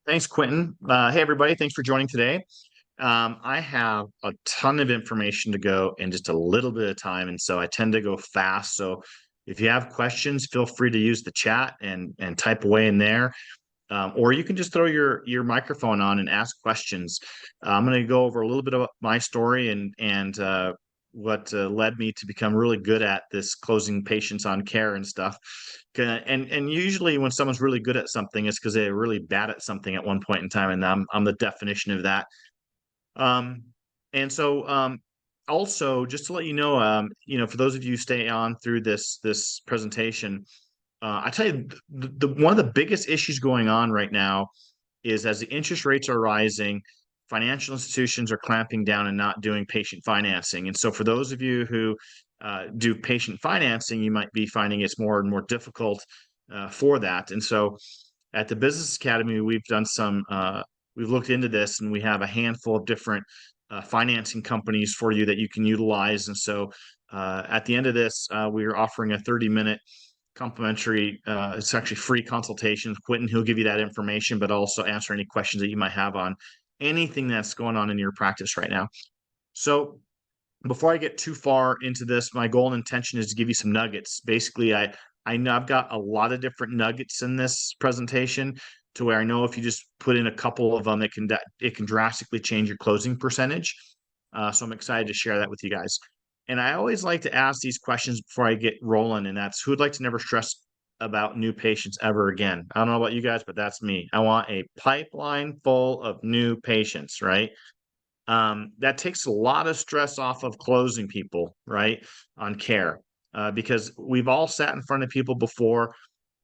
Thanks, Quentin. Hey, everybody. Thanks for joining today. I have a ton of information to go in just a little bit of time, and so I tend to go fast. So if you have questions, feel free to use the chat and type away in there, or you can just throw your microphone on and ask questions. I'm going to go over a little bit of my story and what led me to become really good at this closing patients on care and stuff. And usually when someone's really good at something, it's because they're really bad at something at one point in time, and I'm the definition of that. Um, and so also just to let for those of you who stay on through this presentation, I tell you the one of the biggest issues going on right now is as the interest rates are rising, financial institutions are clamping down and not doing patient financing. And so, for those of you who do patient financing, you might be finding it's more and more difficult for that. And so, at the Business Academy, we've looked into this, and we have a handful of different financing companies for you that you can utilize. And so, at the end of this, we are offering a 30-minute complimentary, it's actually free consultation. Quentin, he'll give you that information, but also answer any questions that you might have on anything that's going on in your practice right now. So before I get too far into this, my goal and intention is to give you some nuggets. Basically, I know I've got a lot of different nuggets in this presentation to where I know if you just put in a couple of them, it can drastically change your closing percentage. So I'm excited to share that with you guys. And I always like to ask these questions before I get rolling, and that's who'd like to never stress about new patients ever again? I don't know about you guys, but that's me. I want a pipeline full of new patients, right? That takes a lot of stress off of closing people, right, on care, because we've all sat in front of people before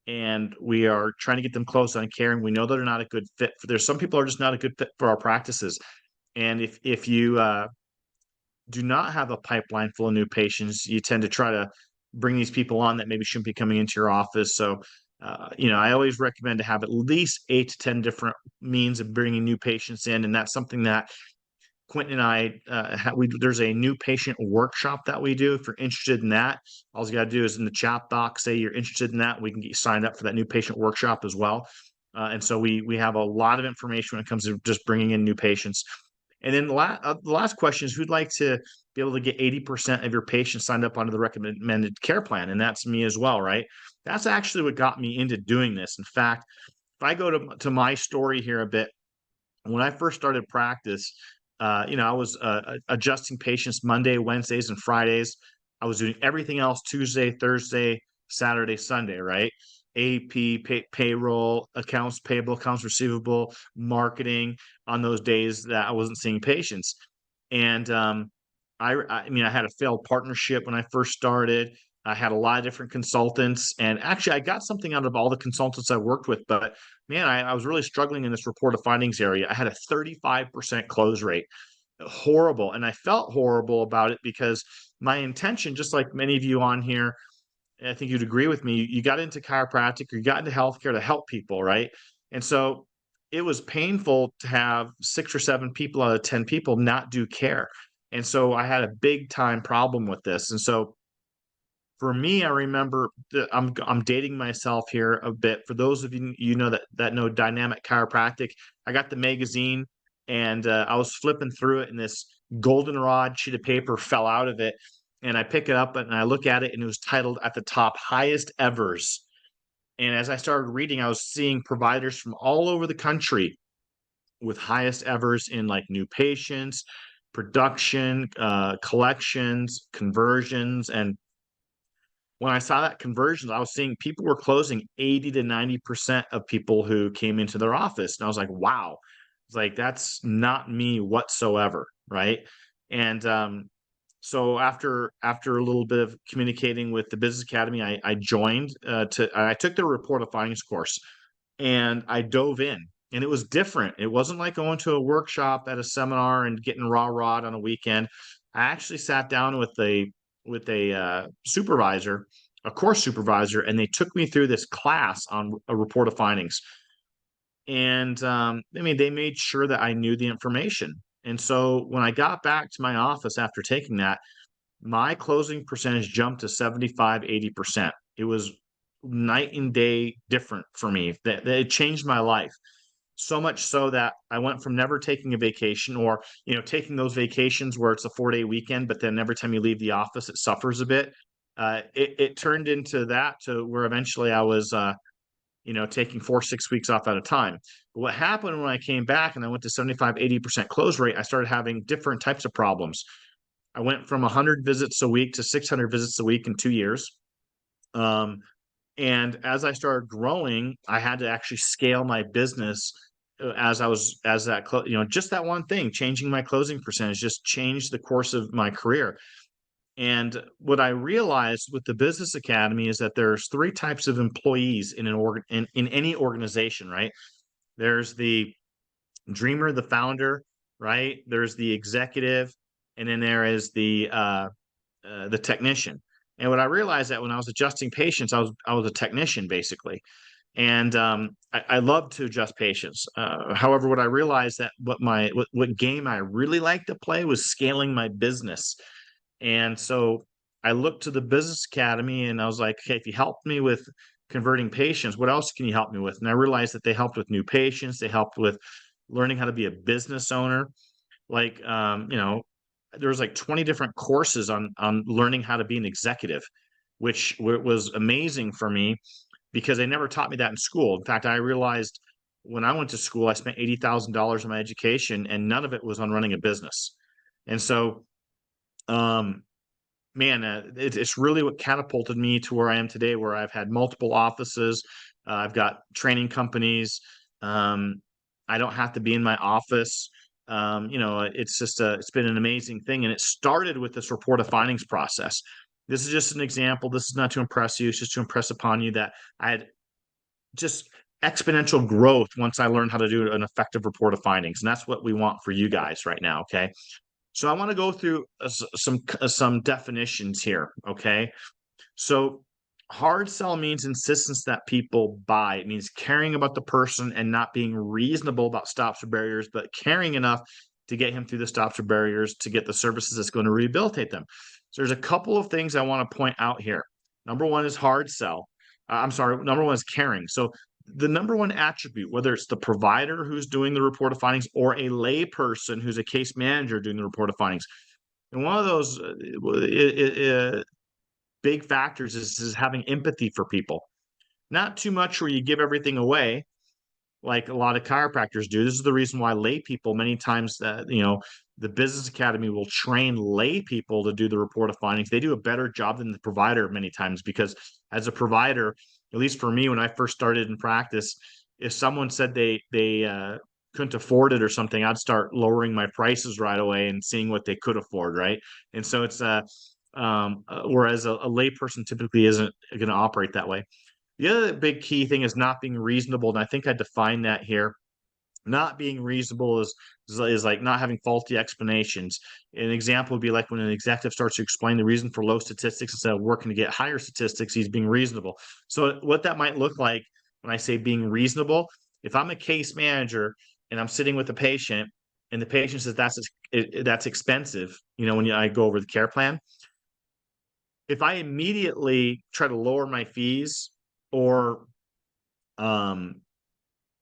and we are trying to get them closed on care, and we know they're not a good fit for. There's some people are just not a good fit for our practices, and if you do not have a pipeline full of new patients, you tend to try to bring these people on that maybe shouldn't be coming into your office. So, I always recommend to have at least 8 to 10 different means of bringing new patients in, and that's something that Quentin and I there's a new patient workshop that we do. If you're interested in that, all you got to do is in the chat box say you're interested in that. We can get you signed up for that new patient workshop as well. And so we have a lot of information when it comes to just bringing in new patients. And then the last question is who'd like to be able to get 80% of your patients signed up onto the recommended care plan? And that's me as well, right? That's actually what got me into doing this. In fact, if I go to my story here a bit, when I first started practice, I was adjusting patients Monday, Wednesdays, and Fridays. I was doing everything else Tuesday, Thursday, Saturday, Sunday, right? AP, payroll, accounts payable, accounts receivable, marketing on those days that I wasn't seeing patients. And I mean, I had a failed partnership when I first started. I had a lot of different consultants, and actually, I got something out of all the consultants I worked with. But man, I was really struggling in this report of findings area. I had a 35% close rate, horrible, and I felt horrible about it because my intention, just like many of you on here, I think you'd agree with me. You got into chiropractic, or you got into healthcare to help people, right? And so it was painful to have 6 or 7 people out of 10 people not do care. And so I had a big time problem with this. And so for me, I remember that I'm dating myself here a bit. For those of you know that know Dynamic Chiropractic, I got the magazine and I was flipping through it, and this goldenrod sheet of paper fell out of it, and I pick it up and I look at it, and it was titled at the top "Highest Evers." And as I started reading, I was seeing providers from all over the country with highest evers in like new patients, production, collections, conversions, and when I saw that conversions, I was seeing people were closing 80 to 90% of people who came into their office. And I was like, wow, it's like that's not me whatsoever. Right. And so after a little bit of communicating with the Business Academy, I joined I took the report of findings course and I dove in. And it was different. It wasn't like going to a workshop at a seminar and getting raw on a weekend. I actually sat down with a supervisor, a course supervisor, and they took me through this class on a report of findings. And I mean, they made sure that I knew the information. And so when I got back to my office after taking that, my closing percentage jumped to 75, 80%. It was night and day different for me. That it changed my life. So much so that I went from never taking a vacation, or, taking those vacations where it's a 4-day weekend, but then every time you leave the office, it suffers a bit. It turned into that, to where eventually I was, taking 4, 6 weeks off at a time. But what happened when I came back and I went to 75, 80% close rate, I started having different types of problems. I went from 100 visits a week to 600 visits a week in 2 years. Um, and as I started growing, I had to actually scale my business, as that, just that one thing, changing my closing percentage, just changed the course of my career. And what I realized with the Business Academy is that there's three types of employees in any organization, right? There's the dreamer, the founder, right? There's the executive, and then there is the technician. And what I realized, that when I was adjusting patients, I was a technician basically, and I love to adjust patients. However, what I realized, that what game I really like to play was scaling my business. And so I looked to the Business Academy and I was like, okay, if you help me with converting patients, what else can you help me with? And I realized that they helped with new patients, they helped with learning how to be a business owner. Like, there was like 20 different courses on learning how to be an executive, which was amazing for me, because they never taught me that in school. In fact, I realized when I went to school, I spent $80,000 on my education, and none of it was on running a business. And so, um, man, it's really what catapulted me to where I am today, where I've had multiple offices. I've got training companies. Um, I don't have to be in my office. It's been an amazing thing. And it started with this report of findings process. This is just an example. This is not to impress you. It's just to impress upon you that I had just exponential growth once I learned how to do an effective report of findings. And that's what we want for you guys right now. Okay. So I want to go through some definitions here. Okay. So hard sell means insistence that people buy. It means caring about the person and not being reasonable about stops or barriers, but caring enough to get him through the stops or barriers to get the services that's going to rehabilitate them. So there's a couple of things I want to point out here. Number one is hard sell. I'm sorry, number one is caring. So the number one attribute, whether it's the provider who's doing the report of findings or a lay person who's a case manager doing the report of findings, and one of those big factors is having empathy for people. Not too much where you give everything away, like a lot of chiropractors do. This is the reason why lay people, many times, the Business Academy will train lay people to do the report of findings. They do a better job than the provider many times, because as a provider, at least for me, when I first started in practice, if someone said they couldn't afford it or something, I'd start lowering my prices right away and seeing what they could afford, right? And so it's whereas a lay person typically isn't going to operate that way. The other big key thing is not being reasonable, and I think I defined that here. Not being reasonable is like not having faulty explanations. An example would be like when an executive starts to explain the reason for low statistics instead of working to get higher statistics, he's being reasonable. So what that might look like when I say being reasonable, if I'm a case manager and I'm sitting with a patient and the patient says that's expensive, when I go over the care plan, if I immediately try to lower my fees or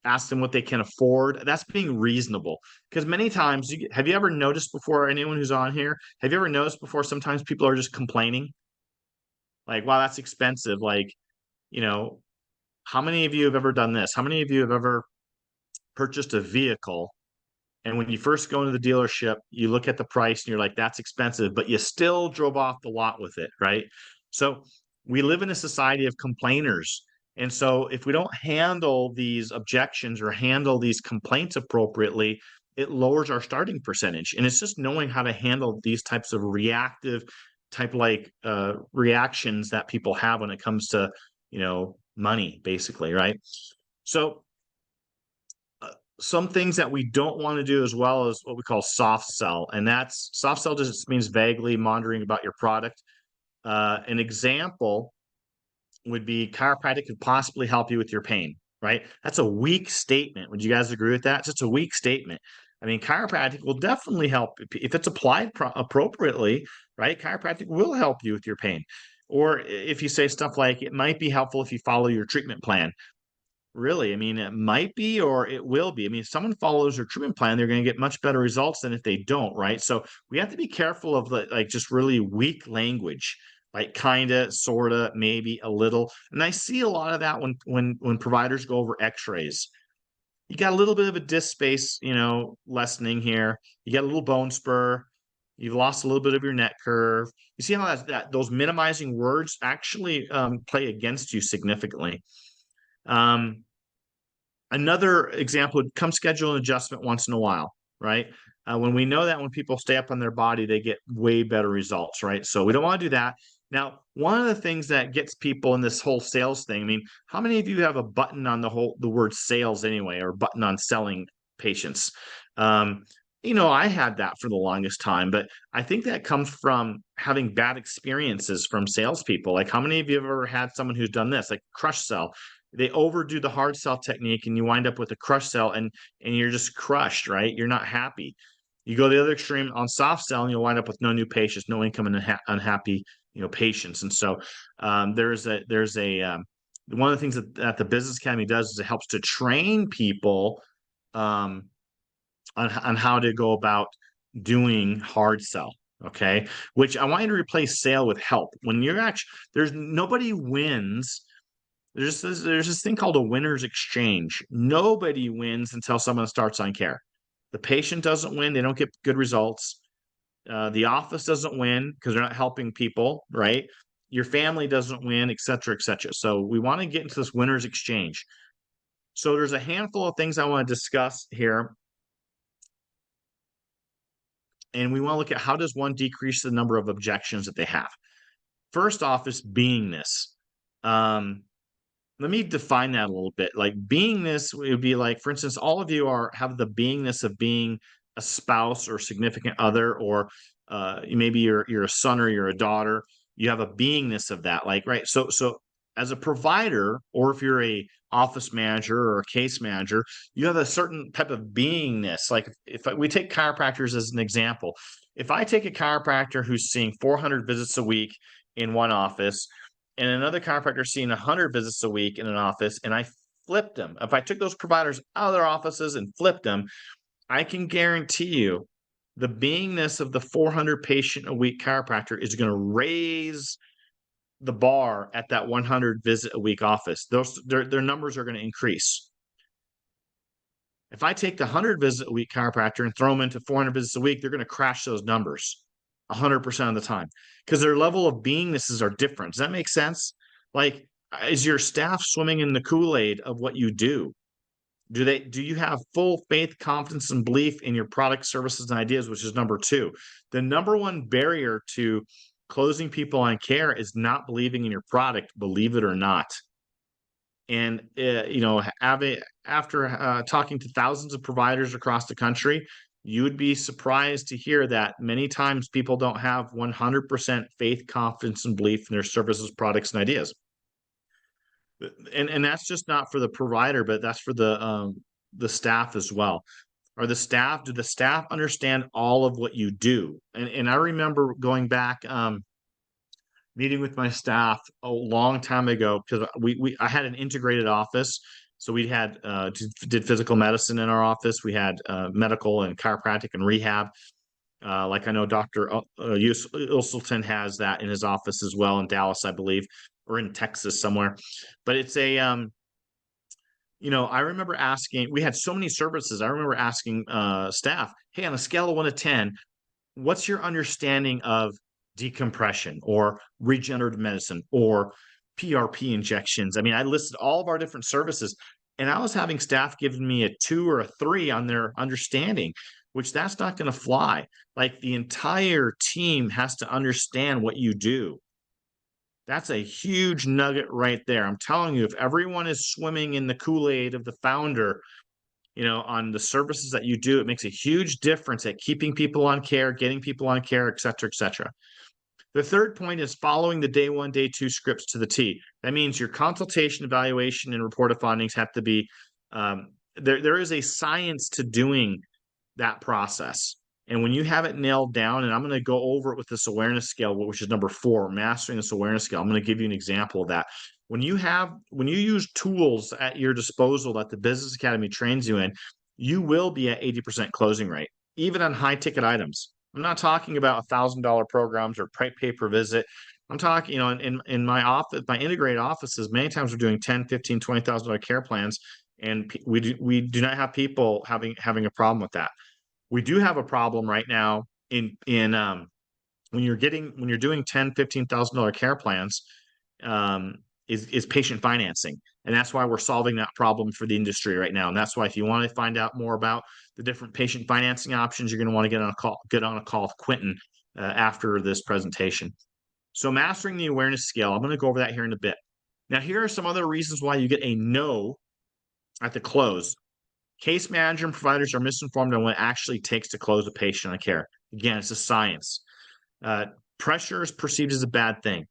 ask them what they can afford, that's being reasonable. Because many times, have you ever noticed before, anyone who's on here, have you ever noticed before, sometimes people are just complaining? Like, wow, that's expensive. Like, you know, how many of you have ever done this? How many of you have ever purchased a vehicle, and when you first go into the dealership, you look at the price and you're like, that's expensive, but you still drove off the lot with it, right? So we live in a society of complainers. And so if we don't handle these objections or handle these complaints appropriately, it lowers our starting percentage. And it's just knowing how to handle these types of reactive reactions that people have when it comes to, money, basically, right? So some things that we don't want to do as well is what we call soft sell. And that's soft sell just means vaguely monitoring about your product. An example would be chiropractic could possibly help you with your pain, right? That's a weak statement. Would you guys agree with that? It's just a weak statement. I mean, chiropractic will definitely help if it's applied appropriately, right? Chiropractic will help you with your pain. Or if you say stuff like, it might be helpful if you follow your treatment plan. really. I mean, it might be or it will be. I mean, if someone follows their treatment plan, they're going to get much better results than if they don't, right? So we have to be careful of like just really weak language, like kinda, sorta, maybe, a little. And I see a lot of that when providers go over x-rays. You got a little bit of a disc space, lessening here. You got a little bone spur. You've lost a little bit of your net curve. You see how those minimizing words actually play against you significantly. Um, Another example would come schedule an adjustment once in a while, right? When we know that when people stay up on their body, they get way better results, right? So we don't want to do that. Now, one of the things that gets people in this whole sales thing, I mean, how many of you have a button on the word sales anyway, or button on selling patients? I had that for the longest time, but I think that comes from having bad experiences from salespeople. Like, how many of you have ever had someone who's done this, like crush sell? They overdo the hard sell technique and you wind up with a crush sell and you're just crushed, right? You're not happy. You go the other extreme on soft sell and you'll wind up with no new patients, no income, and unhappy, patients. And so there's a one of the things that the Business Academy does is it helps to train people um, on how to go about doing hard sell. Okay, which I want you to replace sale with help. When you're actually there's nobody wins. There's this thing called a winner's exchange. Nobody wins until someone starts on care. The patient doesn't win; they don't get good results. The office doesn't win because they're not helping people, right? Your family doesn't win, et cetera, et cetera. So we want to get into this winner's exchange. So there's a handful of things I want to discuss here, and we want to look at how does one decrease the number of objections that they have. First off is beingness. Let me define that a little bit. Like, beingness would be like, for instance, all of you have the beingness of being a spouse or significant other, or maybe you're a son or you're a daughter. You have a beingness of that, like, right. So as a provider, or if you're a office manager or a case manager, you have a certain type of beingness. Like, if we take chiropractors as an example, if I take a chiropractor who's seeing 400 visits a week in one office, and another chiropractor seeing 100 visits a week in an office, and I flipped them. If I took those providers out of their offices and flipped them, I can guarantee you the beingness of the 400 patient a week chiropractor is going to raise the bar at that 100 visit a week office. Their numbers are going to increase. If I take the 100 visit a week chiropractor and throw them into 400 visits a week, they're going to crash those numbers 100% of the time because their level of beingnesses are different. Does that make sense? Like, is your staff swimming in the Kool-Aid of what you do? Do you have full faith, confidence, and belief in your product, services, and ideas, which is number two? The number one barrier to closing people on care is not believing in your product, believe it or not. And after talking to thousands of providers across the country, you would be surprised to hear that many times people don't have 100% faith, confidence, and belief in their services, products, and ideas. And that's just not for the provider, but that's for the staff as well. Do the staff understand all of what you do? And I remember going back, meeting with my staff a long time ago, because I had an integrated office. So we had did physical medicine in our office. We had medical and chiropractic and rehab. Like, I know Dr. Uselton has that in his office as well in Dallas, I believe, or in Texas somewhere. But it's I remember asking, we had so many services. I remember asking staff, hey, on a scale of 1 to 10, what's your understanding of decompression or regenerative medicine or PRP injections? I mean, I listed all of our different services, and I was having staff giving me a 2 or a 3 on their understanding, which that's not going to fly. Like, the entire team has to understand what you do. That's a huge nugget right there. I'm telling you, if everyone is swimming in the Kool-Aid of the founder, on the services that you do, it makes a huge difference at keeping people on care, getting people on care, et cetera, et cetera. The third point is following the day 1, day 2 scripts to the T. That means your consultation, evaluation, and report of findings have to be, there is a science to doing that process. And when you have it nailed down, and I'm going to go over it with this awareness scale, which is number 4, mastering this awareness scale. I'm going to give you an example of that. When you use tools at your disposal that the Business Academy trains you in, you will be at 80% closing rate, even on high ticket items. I'm not talking about $1,000 programs or pay per visit. I'm talking, in my office, my integrated offices, many times we're doing 10, 15, $20,000 care plans, and we do not have people having a problem with that. We do have a problem right now in when you're doing 10, $15,000 care plans, um, is patient financing. And that's why we're solving that problem for the industry right now. And that's why, if you want to find out more about the different patient financing options, you're going to want to get on a call with Quentin after this presentation. So mastering the awareness scale, I'm going to go over that here in a bit. Now, here are some other reasons why you get a no at the close. Case manager and providers are misinformed on what it actually takes to close a patient on care. Again, it's a science. Pressure is perceived as a bad thing.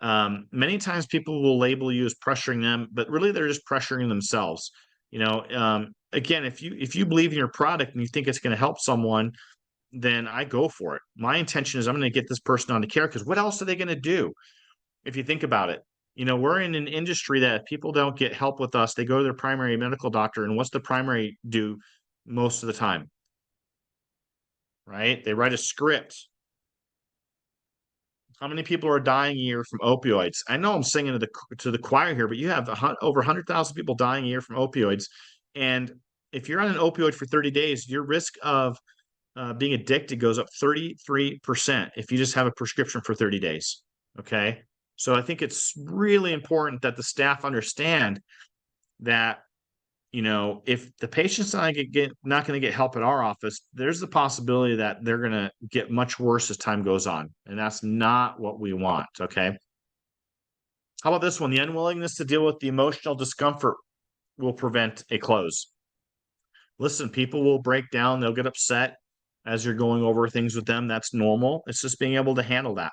Many times people will label you as pressuring them, but really they're just pressuring themselves. Again, if you believe in your product and you think it's going to help someone, then I go for it. My intention is I'm going to get this person on to care, because what else are they going to do? If you think about it, we're in an industry that if people don't get help with us, they go to their primary medical doctor. And what's the primary do most of the time? Right? They write a script. How many people are dying a year from opioids? I know I'm singing to the choir here, but you have over 100,000 people dying a year from opioids. And if you're on an opioid for 30 days, your risk of being addicted goes up 33% if you just have a prescription for 30 days. Okay. So I think it's really important that the staff understand that, if the patient's not going to get help at our office, there's the possibility that they're going to get much worse as time goes on. And that's not what we want. Okay. How about this one? The unwillingness to deal with the emotional discomfort will prevent a close. Listen, people will break down. They'll get upset as you're going over things with them. That's normal. It's just being able to handle that.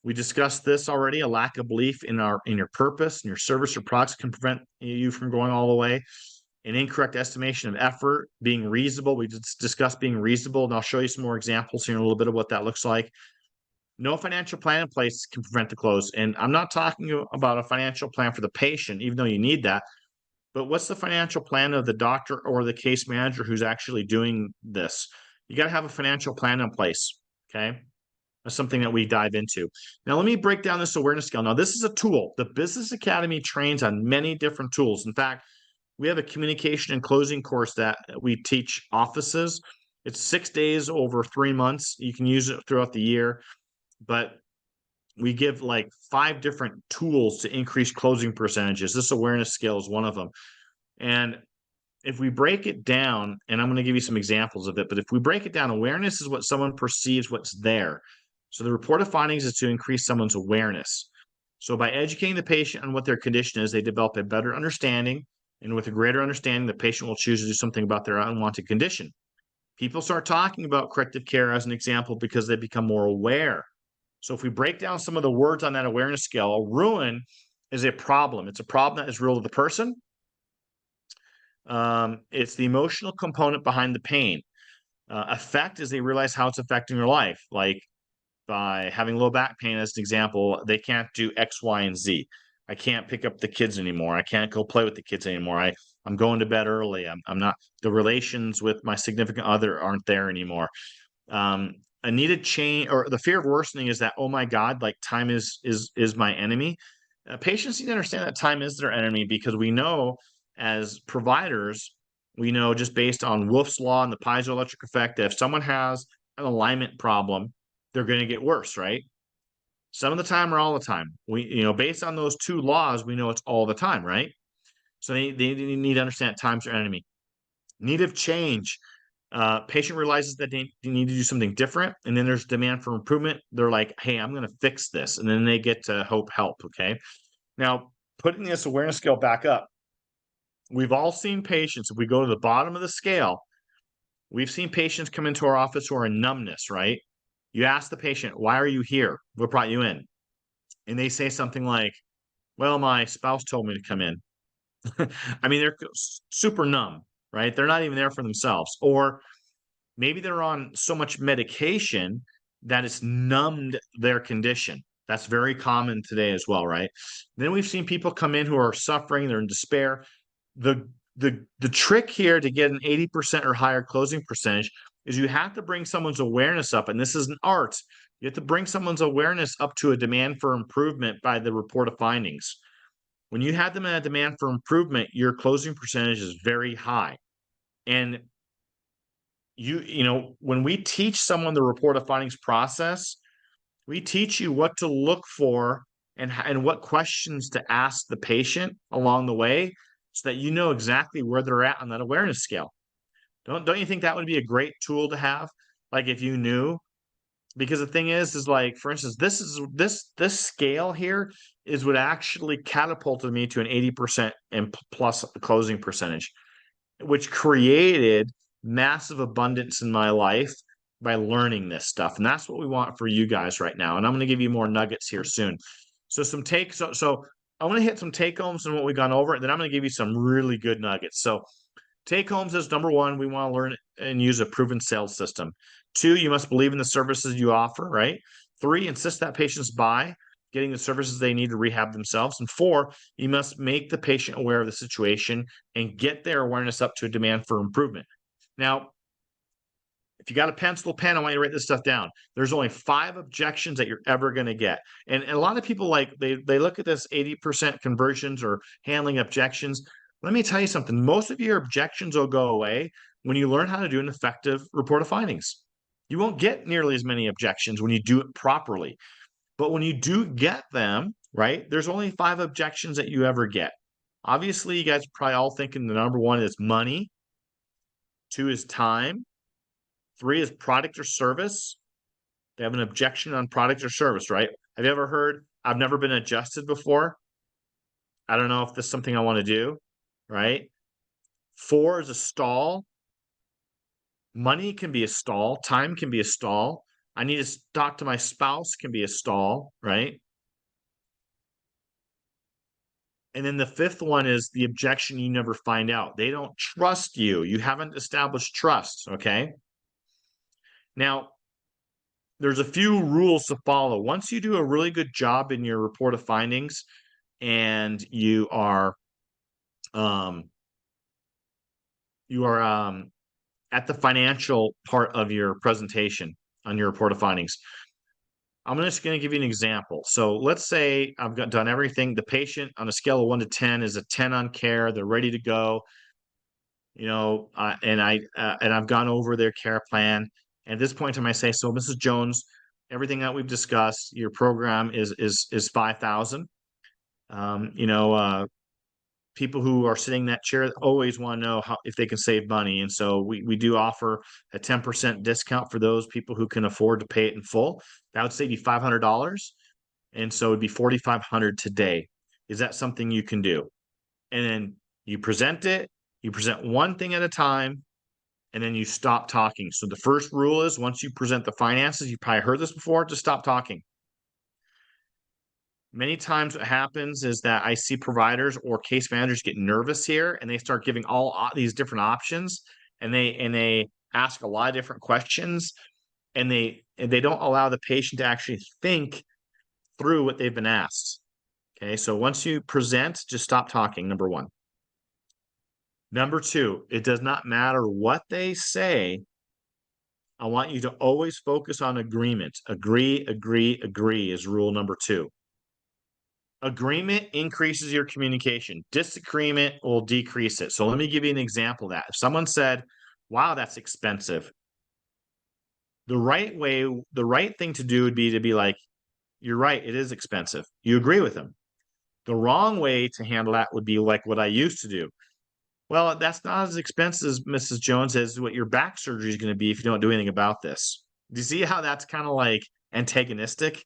We discussed this already. A lack of belief in your purpose and your service or products can prevent you from going all the way. An incorrect estimation of effort, being reasonable. We just discussed being reasonable, and I'll show you some more examples here in a little bit of what that looks like. No financial plan in place can prevent the close. And I'm not talking about a financial plan for the patient, even though you need that. But what's the financial plan of the doctor or the case manager who's actually doing this? You got to have a financial plan in place. Okay. That's something that we dive into. Now, let me break down this awareness scale. Now, this is a tool. The Business Academy trains on many different tools. In fact, we have a communication and closing course that we teach offices. It's 6 days over 3 months. You can use it throughout the year, but we give like 5 different tools to increase closing percentages. This awareness scale is one of them. And if we break it down, and I'm going to give you some examples of it, but if we break it down, awareness is what someone perceives what's there. So the report of findings is to increase someone's awareness. So by educating the patient on what their condition is, they develop a better understanding. And with a greater understanding, the patient will choose to do something about their unwanted condition. People start talking about corrective care as an example because they become more aware. So if we break down some of the words on that awareness scale, ruin is a problem. It's a problem that is real to the person. It's the emotional component behind the pain. Effect is they realize how it's affecting their life. Like by having low back pain as an example, they can't do X, Y, and Z. I can't pick up the kids anymore. I can't go play with the kids anymore. I'm going to bed early. I'm not, the relations with my significant other aren't there anymore. A needed change, or the fear of worsening, is that, oh my God, like time is my enemy. Patients need to understand that time is their enemy, because we know as providers, we know just based on Wolff's law and the piezoelectric effect, that if someone has an alignment problem, they're going to get worse, right? Some of the time or all the time. Based on those 2 laws, we know it's all the time, right? So they need to understand time's their enemy. Need of change. Patient realizes that they need to do something different, and then there's demand for improvement. They're like, hey, I'm going to fix this. And then they get to help. Okay. Now, putting this awareness scale back up, we've all seen patients. If we go to the bottom of the scale, we've seen patients come into our office who are in numbness, right? You ask the patient, why are you here? What brought you in? And they say something like, well, my spouse told me to come in. I mean, they're super numb, right? They're not even there for themselves. Or maybe they're on so much medication that it's numbed their condition. That's very common today as well, right? Then we've seen people come in who are suffering, they're in despair. The trick here to get an 80% or higher closing percentage is you have to bring someone's awareness up, and this is an art. You have to bring someone's awareness up to a demand for improvement by the report of findings. When you have them in a demand for improvement, your closing percentage is very high. And when we teach someone the report of findings process, we teach you what to look for and what questions to ask the patient along the way so that you know exactly where they're at on that awareness scale. Don't you think that would be a great tool to have? Like if you knew, because the thing is like, for instance, this scale here is what actually catapulted me to an 80% and plus closing percentage, which created massive abundance in my life by learning this stuff. And that's what we want for you guys right now. And I'm going to give you more nuggets here soon. So I want to hit some take homes and what we've gone over, and then I'm going to give you some really good nuggets. So take homes is number one, we want to learn and use a proven sales system. 2, you must believe in the services you offer, right? 3, insist that patients buy, getting the services they need to rehab themselves. And 4, you must make the patient aware of the situation and get their awareness up to a demand for improvement. Now, if you got a pencil, pen, I want you to write this stuff down. There's only 5 objections that you're ever going to get. And a lot of people like they look at this 80% conversions or handling objections. Let me tell you something. Most of your objections will go away when you learn how to do an effective report of findings. You won't get nearly as many objections when you do it properly. But when you do get them, right, there's only 5 objections that you ever get. Obviously, you guys are probably all thinking the number 1 is money. 2 is time. 3 is product or service. They have an objection on product or service, right? Have you ever heard, I've never been adjusted before? I don't know if this is something I want to do, right? 4 is a stall. Money can be a stall. Time can be a stall. I need to talk to my spouse can be a stall, right? And then the 5th one is the objection you never find out. They don't trust you. You haven't established trust, okay? Now, there's a few rules to follow. Once you do a really good job in your report of findings and you are at the financial part of your presentation on your report of findings, I'm just going to give you an example. So let's say I've done everything. The patient on a scale of 1 to 10 is a 10 on care. They're ready to go. And I've gone over their care plan. And at this point in time, I say, so Mrs. Jones, everything that we've discussed, your program is 5,000. People who are sitting in that chair always want to know if they can save money. And so we do offer a 10% discount for those people who can afford to pay it in full. That would save you $500. And so it'd be $4,500 today. Is that something you can do? And then you present it, you present one thing at a time, and then you stop talking. So the first rule is once you present the finances, you probably heard this before, just stop talking. Many times what happens is that I see providers or case managers get nervous here and they start giving all these different options and they ask a lot of different questions and they don't allow the patient to actually think through what they've been asked. Okay, so once you present, just stop talking, number 1. Number 2, it does not matter what they say. I want you to always focus on agreement. Agree, agree, agree is rule number 2. Agreement increases your communication. Disagreement will decrease it. So let me give you an example of that. If someone said, wow, that's expensive. The right thing to do would be to be like, you're right, it is expensive. You agree with them. The wrong way to handle that would be like what I used to do. Well, that's not as expensive, Mrs. Jones, as what your back surgery is going to be if you don't do anything about this. Do you see how that's kind of like antagonistic?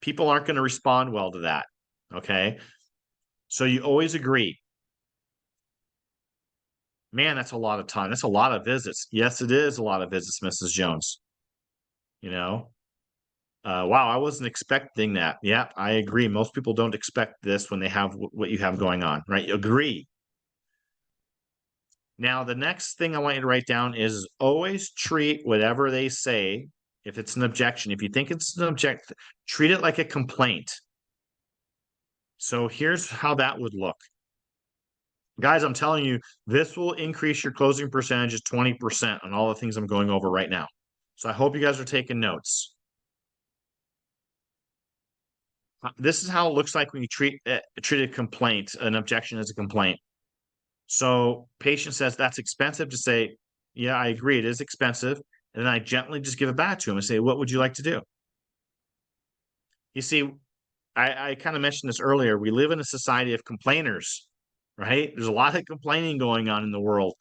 People aren't going to respond well to that. Okay. So you always agree. Man, that's a lot of time. That's a lot of visits. Yes, it is a lot of visits, Mrs. Jones. Wow, I wasn't expecting that. Yeah, I agree. Most people don't expect this when they have what you have going on, right? Agree. Now, the next thing I want you to write down is always treat whatever they say If it's an objection, if you think it's an object, treat it like a complaint. So here's how that would look. Guys, I'm telling you, this will increase your closing percentages 20% on all the things I'm going over right now. So I hope you guys are taking notes. This is how it looks like when you treat a complaint, an objection as a complaint. So patient says that's expensive, to say, yeah, I agree, it is expensive. And then I gently just give it back to him and say, what would you like to do? You see, I kind of mentioned this earlier. We live in a society of complainers, right? There's a lot of complaining going on in the world.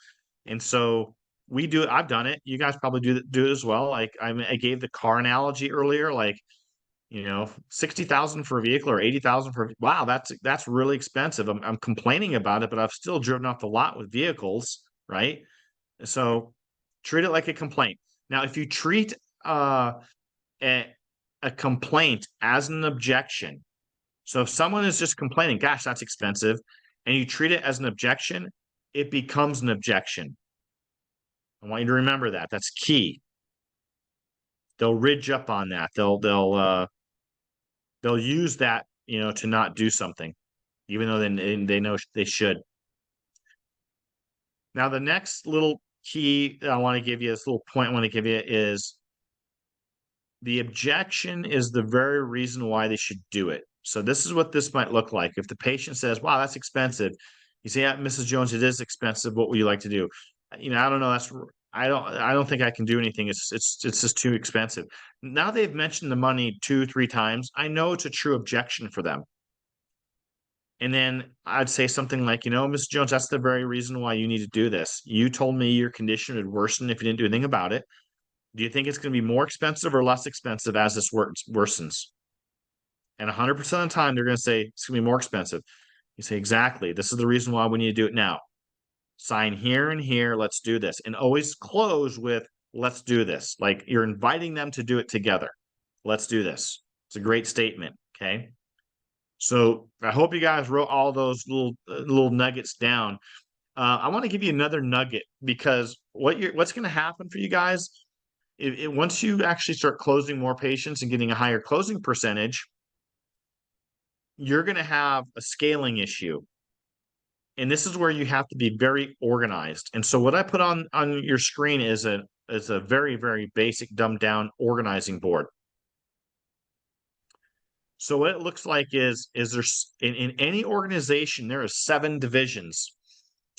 And so we do it. I've done it. You guys probably do it as well. Like I gave the car analogy earlier, like, 60,000 for a vehicle or 80,000 for, wow, that's really expensive. I'm complaining about it, but I've still driven off the lot with vehicles, right? So treat it like a complaint. Now, if you treat a, a complaint as an objection, so if someone is just complaining, gosh, that's expensive, and you treat it as an objection, it becomes an objection. I want you to remember that. That's key. They'll ridge up on that. They'll use that, to not do something, even though they know they should. Now, the next little key that I want to give you, this little point I want to give you is the objection is the very reason why they should do it. So this is what this might look like. If the patient says, wow, that's expensive, you say, yeah, Mrs. Jones, it is expensive. What would you like to do? I don't know. I don't think I can do anything. It's just too expensive. Now they've mentioned the money 2-3 times. I know it's a true objection for them. And then I'd say something like, Mrs. Jones, that's the very reason why you need to do this. You told me your condition would worsen if you didn't do anything about it. Do you think it's going to be more expensive or less expensive as this worsens? And 100% of the time, they're going to say it's going to be more expensive. You say, exactly. This is the reason why we need to do it now. Sign here and here. Let's do this. And always close with, let's do this. Like you're inviting them to do it together. Let's do this. It's a great statement. Okay. So I hope you guys wrote all those little nuggets down. I want to give you another nugget, because what's going to happen for you guys, once you actually start closing more patients and getting a higher closing percentage, you're going to have a scaling issue. And this is where you have to be very organized. And so what I put on your screen is a very, very basic, dumbed down organizing board. So what it looks like is there's in any organization, there are 7 divisions,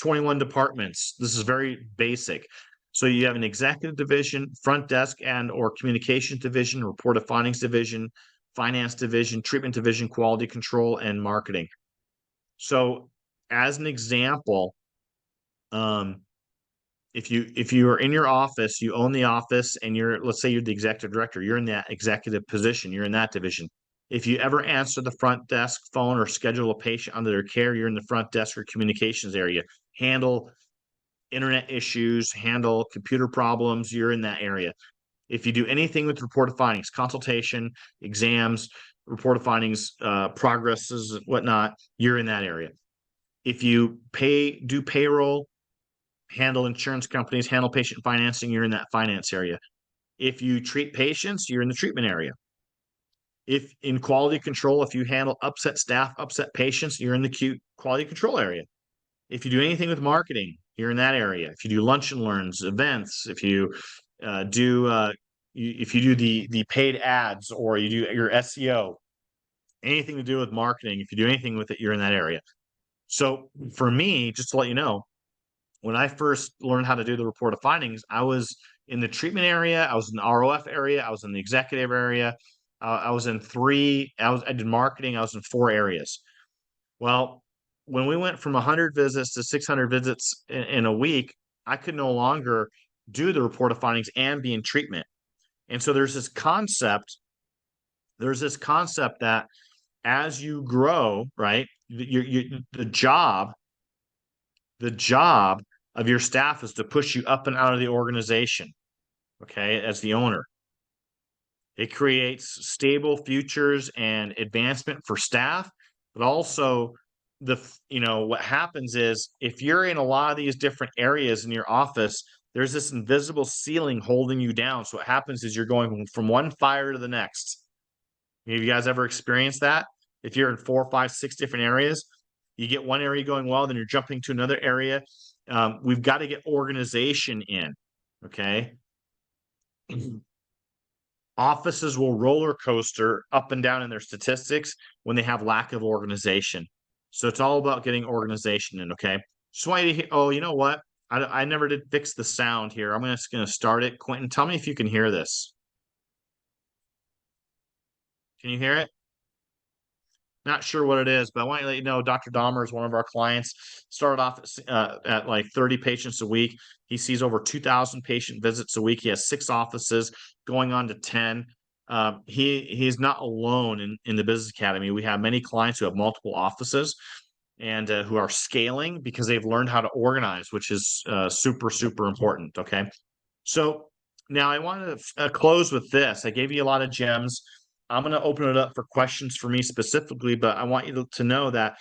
21 departments. This is very basic. So you have an executive division, front desk and or communications division, report of findings division, finance division, treatment division, quality control, and marketing. So as an example, if you are in your office, you own the office, and let's say you're the executive director, you're in that executive position, you're in that division. If you ever answer the front desk phone or schedule a patient under their care, you're in the front desk or communications area. Handle internet issues, handle computer problems, you're in that area. If you do anything with report of findings, consultation, exams, report of findings, progresses, whatnot, you're in that area. If you do payroll, handle insurance companies, handle patient financing, you're in that finance area. If you treat patients, you're in the treatment area. If in quality control, if you handle upset staff, upset patients, you're in the quality control area. If you do anything with marketing, you're in that area. If you do lunch and learns, events, if you do the paid ads, or you do your SEO, anything to do with marketing, if you do anything with it, you're in that area. So for me, just to let you know, when I first learned how to do the report of findings, I was in the treatment area, I was in the ROF area, I was in the executive area, I did marketing, I was in 4 areas. Well, when we went from 100 visits to 600 visits in a week, I could no longer do the report of findings and be in treatment. And so there's this concept that as you grow, right, the job of your staff is to push you up and out of the organization, okay, as the owner. It creates stable futures and advancement for staff, but also what happens is if you're in a lot of these different areas in your office, there's this invisible ceiling holding you down. So what happens is you're going from one fire to the next. Have you guys ever experienced that? If you're in 4, 5, 6 different areas, you get one area going well, then you're jumping to another area. We've got to get organization in. Okay. Offices will roller coaster up and down in their statistics when they have lack of organization. So it's all about getting organization in. Okay. Just want you to hear, oh, you know what? I never did fix the sound here. I'm just going to start it. Quentin, tell me if you can hear this. Can you hear it? Not sure what it is, but I want to let you know Dr. Dahmer is one of our clients. Started off at like 30 patients a week. He sees over 2,000 patient visits a week. He has 6 offices going on to 10. He's not alone in the Business Academy. We have many clients who have multiple offices and who are scaling because they've learned how to organize, which is super, super important. Okay. So now I want to close with this. I gave you a lot of gems. I'm going to open it up for questions for me specifically, but I want you to know that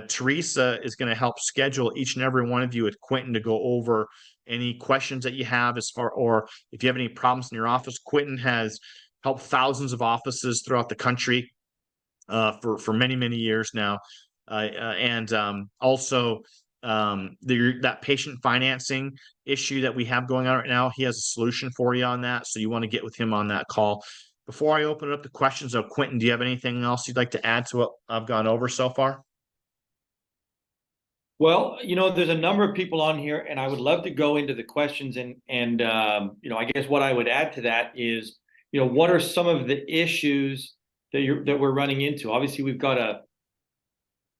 Teresa is going to help schedule each and every one of you with Quentin to go over any questions that you have as far, or if you have any problems in your office. Quentin has helped thousands of offices throughout the country for many, many years now. And also that patient financing issue that we have going on right now, he has a solution for you on that. So you want to get with him on that call. Before I open up the questions of Quentin, do you have anything else you'd like to add to what I've gone over so far? Well, there's a number of people on here, and I would love to go into the questions and I guess what I would add to that is, what are some of the issues that we're running into? Obviously, we've got a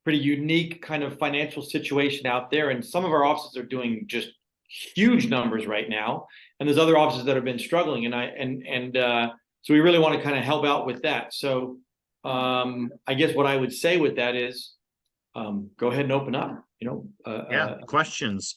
pretty unique kind of financial situation out there, and some of our offices are doing just huge numbers right now, and there's other offices that have been struggling, so we really want to kind of help out with that. So I guess what I would say with that is go ahead and open up. Questions.